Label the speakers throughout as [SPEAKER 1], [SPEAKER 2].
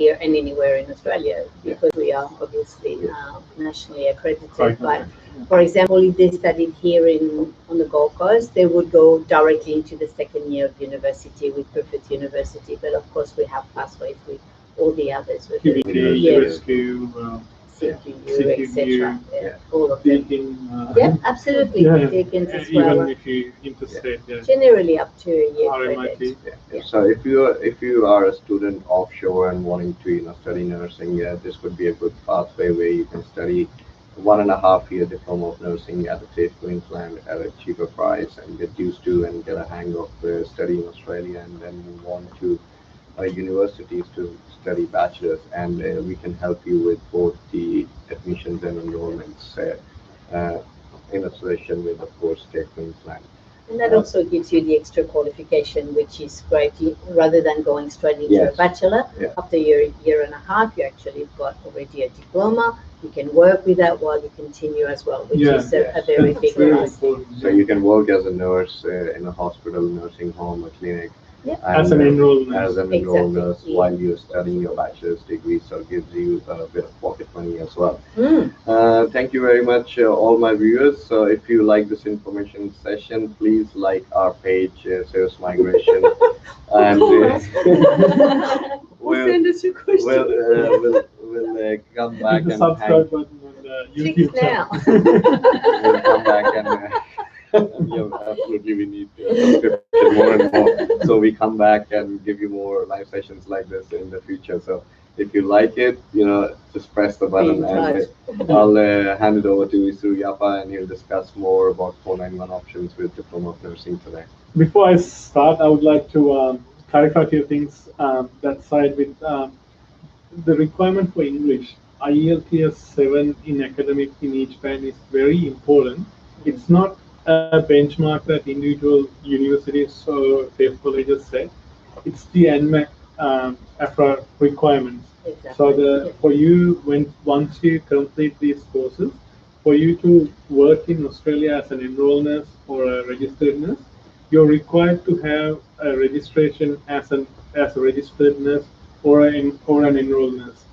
[SPEAKER 1] here and anywhere in Australia, because we are obviously nationally accredited. But for example, if they studied here on the Gold Coast, they would go directly into the second year of university with Griffith University. But of course, we have pathways with all the others, with
[SPEAKER 2] USQ,
[SPEAKER 1] CQ, etc. All of them. Absolutely. Deacons as well.
[SPEAKER 2] Even if you interstate,
[SPEAKER 1] generally up to a year credit.
[SPEAKER 3] So if you are a student offshore and wanting to study nursing, this would be a good pathway where you can study 1.5-year diploma of nursing at the TAFE Queensland at a cheaper price and get used to and get a hang of studying Australia, and then move on to universities to study bachelor's, and we can help you with both the admissions and enrollments in association with, of course, TAFE Queensland.
[SPEAKER 1] And that also gives you the extra qualification, which is great. Rather than going straight into a bachelor, after a year and a half, you actually got already a diploma. You can work with that while you continue as well, which is a very big plus.
[SPEAKER 3] So you can work as a nurse in a hospital, nursing home, a clinic.
[SPEAKER 2] As an enrolled nurse.
[SPEAKER 3] As an enrolled nurse while you're studying your bachelor's degree, so it gives you a bit of pocket money as well. Thank you very much, all my viewers. So if you like this information session, please like our page, Sirus Migration, and we'll come back and
[SPEAKER 2] subscribe button on the YouTube channel.
[SPEAKER 3] We'll come back and. Absolutely, we need subscription more and more. So we come back and give you more live sessions like this in the future. So if you like it, just press the button, and I'll hand it over to Isru Yapa, and he'll discuss more about 491 options with Diploma of Nursing today.
[SPEAKER 2] Before I start, I would like to clarify a few things that side with the requirement for English. IELTS 7 in academic in each band is very important. It's not a benchmark that individual universities or TAFE colleges set. It's the NMAC AFRA requirements. So for you, once you complete these courses, for you to work in Australia as an enrolled nurse or a registered nurse, you're required to have a registration as a registered nurse or an enrolled nurse.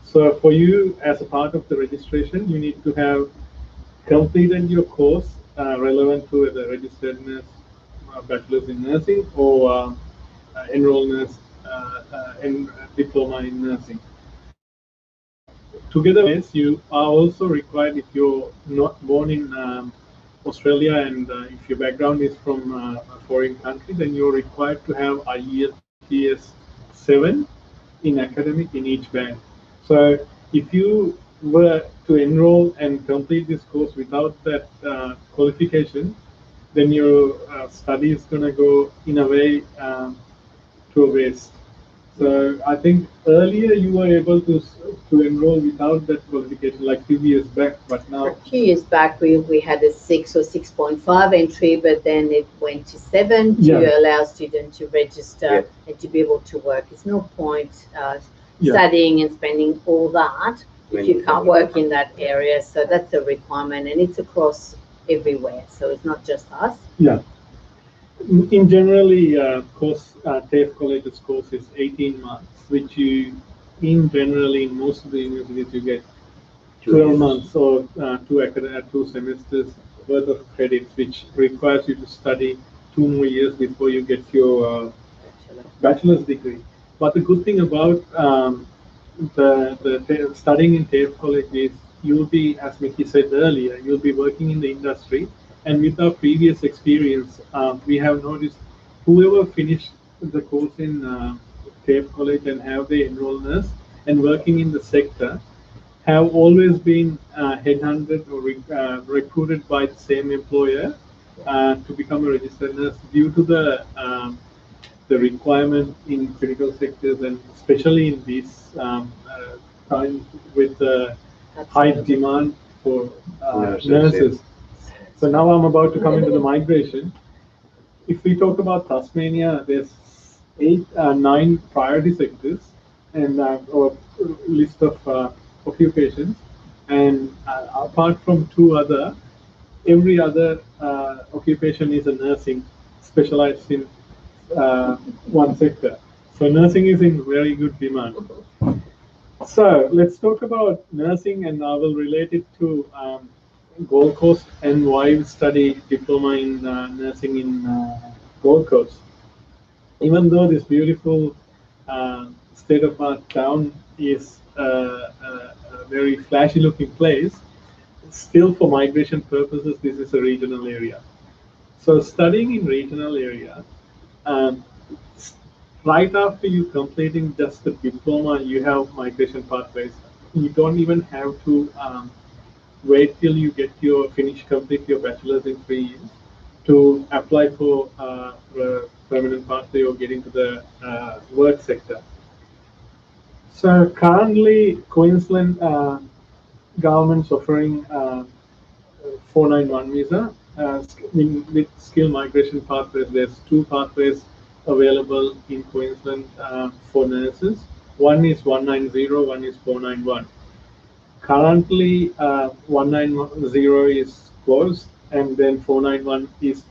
[SPEAKER 2] So for you, as a part of the registration, you need to have completed your course relevant to the registered nurse, bachelor's in nursing, or enrolled nurse and diploma in nursing. Together, you are also required, if you're not born in Australia and if your background is from a foreign country, then you're required to have IELTS 7 in academic in each band. So if you were to enroll and complete this course without that qualification, then your study is going to go in a way to a waste. So I think earlier you were able to enroll without that qualification, like 2 years back, but now...
[SPEAKER 1] A few years back we had a 6 or 6.5 entry, but then it went to 7 to allow students to register and to be able to work. It's no point studying and spending all that if you can't work in that area. So that's a requirement, and it's across everywhere. So it's not just us.
[SPEAKER 2] In generally, TAFE college's course is 18 months, which you, in generally, in most of the universities, you get 12 months or 2 semesters worth of credits, which requires you to study 2 more years before you get your bachelor's degree. But the good thing about the studying in TAFE college is you'll be, as Mickey said earlier, you'll be working in the industry. And with our previous experience, we have noticed whoever finished the course in TAFE college and have the enrolled nurse and working in the sector have always been headhunted or recruited by the same employer to become a registered nurse due to the requirement in critical sectors, and especially in this time with the high demand for nurses. So now I'm about to come into the migration. If we talk about Tasmania, there's 9 priority sectors and or list of occupations, and apart from 2 other, every other occupation is a nursing specialized in one sector. So nursing is in very good demand. So let's talk about nursing, and I will relate it to Gold Coast and why we study diploma in nursing in Gold Coast. Even though this beautiful state-of-art town is a very flashy-looking place, still for migration purposes, this is a regional area. So studying in regional area, um, right after you completing just the diploma, you have migration pathways. You don't even have to wait till you get your complete your bachelor's in 3 years to apply for a permanent pathway or get into the work sector. So currently, Queensland government's offering 491 visa. With skilled migration pathways, there's two pathways available in Queensland for nurses. One is 190, one is 491. Currently, 190 is closed, and then 491 is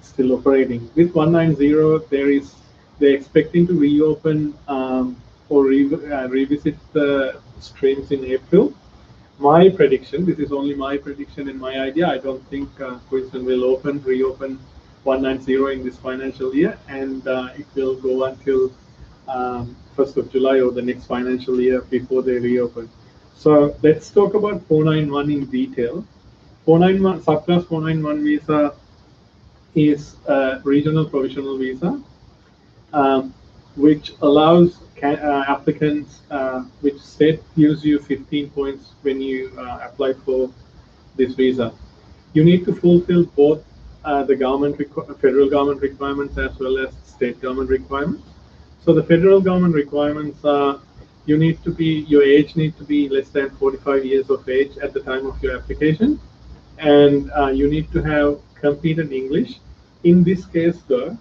[SPEAKER 2] still operating. With 190, they're expecting to reopen or revisit the streams in April. My prediction, this is only my prediction and my idea, I don't think Queensland will reopen 190 in this financial year, and it will go until 1st of July or the next financial year before they reopen. So let's talk about 491 in detail. 491, Subclass 491 visa is a regional provisional visa, which allows applicants, which state gives you 15 points when you apply for this visa. You need to fulfill both the federal government requirements as well as state government requirements. So the federal government requirements are your age needs to be less than 45 years of age at the time of your application, and you need to have completed English. In this case, though,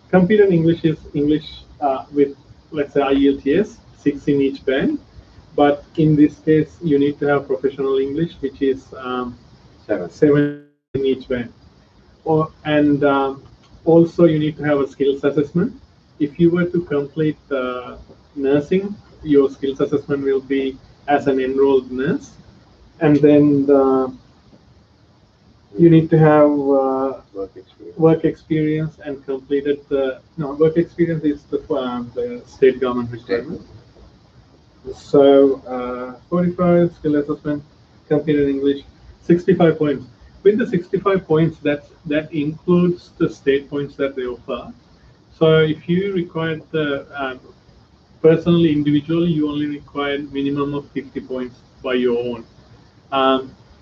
[SPEAKER 2] completed English is English with, let's say, IELTS, 6 in each band. But in this case, you need to have professional English, which is 7 in each band. And also, you need to have a skills assessment. If you were to complete nursing, your skills assessment will be as an enrolled nurse. And then you need to have work experience and completed work experience is the state government requirement. So 45 skill assessment, completed English, 65 points. With the 65 points, that includes the state points that they offer. So if you require the personally, individually, you only require minimum of 50 points by your own.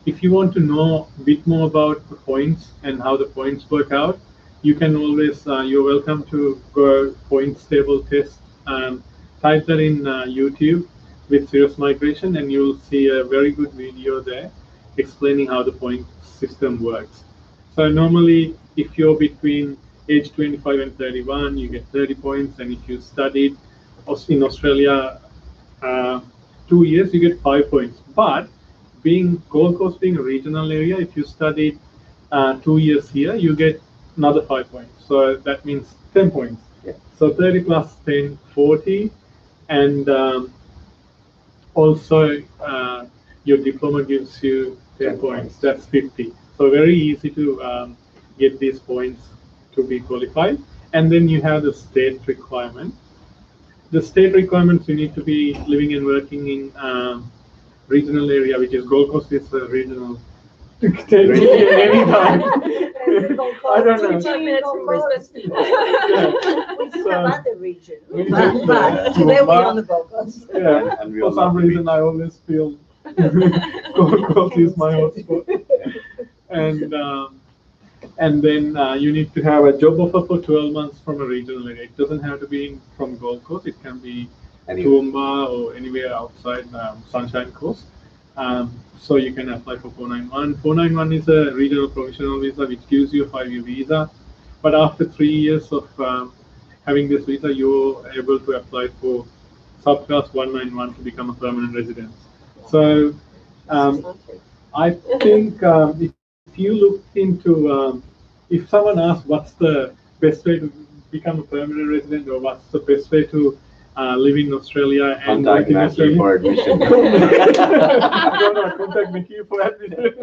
[SPEAKER 2] If you want to know a bit more about the points and how the points work out, you can always, you're welcome to go points table test and type that in YouTube with Sirus Migration, and you'll see a very good video there explaining how the point system works. So normally, if you're between age 25 and 31, you get 30 points, and if you studied in Australia 2 years, you get 5 points. But Gold Coast being a regional area, if you studied 2 years here, you get another 5 points. So that means 10 points.
[SPEAKER 3] Yeah.
[SPEAKER 2] So 30 plus 10, 40, and also your diploma gives you 10 points. That's 50. So very easy to get these points to be qualified. And then you have the state requirement. The state requirements, you need to be living and working in regional area, which is Gold Coast is a regional. Anytime. I don't know.
[SPEAKER 4] 2 minutes from Brisbane.
[SPEAKER 5] We do have other regions, but today we're on the Gold Coast.
[SPEAKER 2] Yeah, and for some reason I always feel Gold Coast is my hotspot. And then you need to have a job offer for 12 months from a regional area. It doesn't have to be from Gold Coast. It can be Toowoomba or anywhere outside Sunshine Coast. So you can apply for 491. 491 is a regional provisional visa which gives you a 5-year visa. But after 3 years of having this visa, you're able to apply for Subclass 191 to become a permanent resident. So I think if you look into, if someone asks what's the best way to become a permanent resident, or what's the best way to live in Australia and
[SPEAKER 3] Contact
[SPEAKER 2] work in
[SPEAKER 3] Natalie
[SPEAKER 2] Australia?
[SPEAKER 3] for admission.
[SPEAKER 2] No, contact Nikki for admission.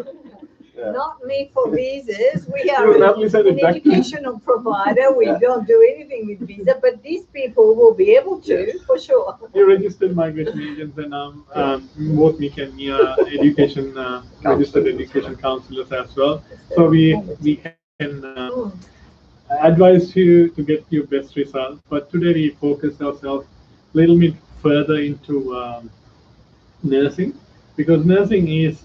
[SPEAKER 3] Yeah.
[SPEAKER 5] Not me for visas. We
[SPEAKER 2] You
[SPEAKER 5] are
[SPEAKER 2] Natalie said
[SPEAKER 5] an
[SPEAKER 2] it back.
[SPEAKER 5] educational provider. We
[SPEAKER 3] Yeah.
[SPEAKER 5] don't do anything with visa, but these people will be able to,
[SPEAKER 3] Yes.
[SPEAKER 5] for sure.
[SPEAKER 2] You're registered migration agents, and both Nick and me are education registered education counselors as well. So we can advise you to get your best results. But today we focus ourselves a little bit further into nursing, because nursing is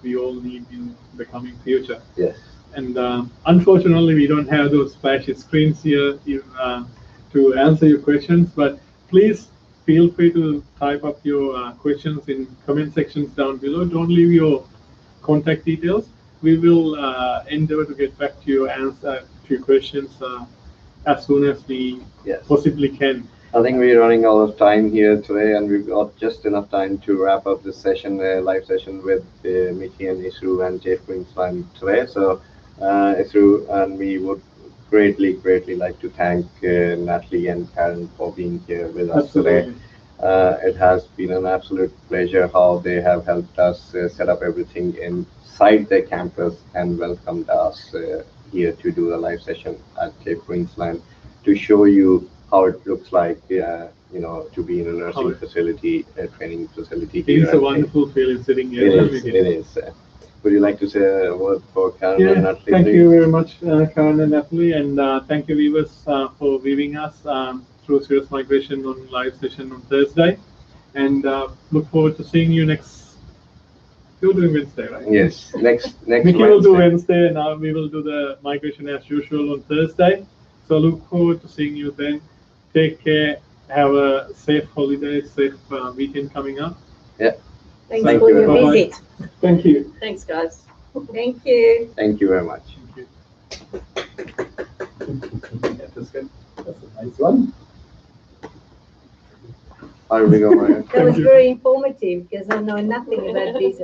[SPEAKER 2] we all need in the coming future.
[SPEAKER 3] Yes.
[SPEAKER 2] And unfortunately, we don't have those flashy screens here to answer your questions. But please feel free to type up your questions in comment sections down below. Don't leave your contact details. We will endeavor to get back to you, answer to your questions as soon as we
[SPEAKER 3] Yes.
[SPEAKER 2] possibly can.
[SPEAKER 3] I think we're running out of time here today, and we've got just enough time to wrap up this session, live session with Mickey and Isru and TAFE Queensland today. So, Isru, and we would greatly like to thank Natalie and Karen for being here with us
[SPEAKER 2] Absolutely.
[SPEAKER 3] today. It has been an absolute pleasure how they have helped us set up everything inside their campus and welcomed us here to do a live session at TAFE Queensland to show you how it looks like, to be in a nursing facility, a training facility.
[SPEAKER 2] It is a wonderful feeling sitting here.
[SPEAKER 3] It is. Would you like to say a word for Karen and Natalie?
[SPEAKER 2] Thank
[SPEAKER 3] please?
[SPEAKER 2] you very much, Karen and Natalie, and thank you, viewers, for viewing us through Sirus Migration on live session on Thursday. And look forward to seeing you next. You're doing Wednesday, right?
[SPEAKER 3] Yes, next
[SPEAKER 2] Mickey will do Wednesday, and we will do the migration as usual on Thursday. So look forward to seeing you then. Take care. Have a safe holiday, safe weekend coming up.
[SPEAKER 3] Yeah.
[SPEAKER 5] Thanks
[SPEAKER 3] Thank
[SPEAKER 5] for
[SPEAKER 3] you
[SPEAKER 5] your
[SPEAKER 3] very
[SPEAKER 2] much.
[SPEAKER 5] visit.
[SPEAKER 2] Thank you.
[SPEAKER 1] Thanks, guys.
[SPEAKER 5] Thank you.
[SPEAKER 3] Thank you very much.
[SPEAKER 2] Thank you.
[SPEAKER 4] That's good. That's a nice one.
[SPEAKER 3] How do we go, Mariah?
[SPEAKER 5] That was very informative because I know nothing about visa.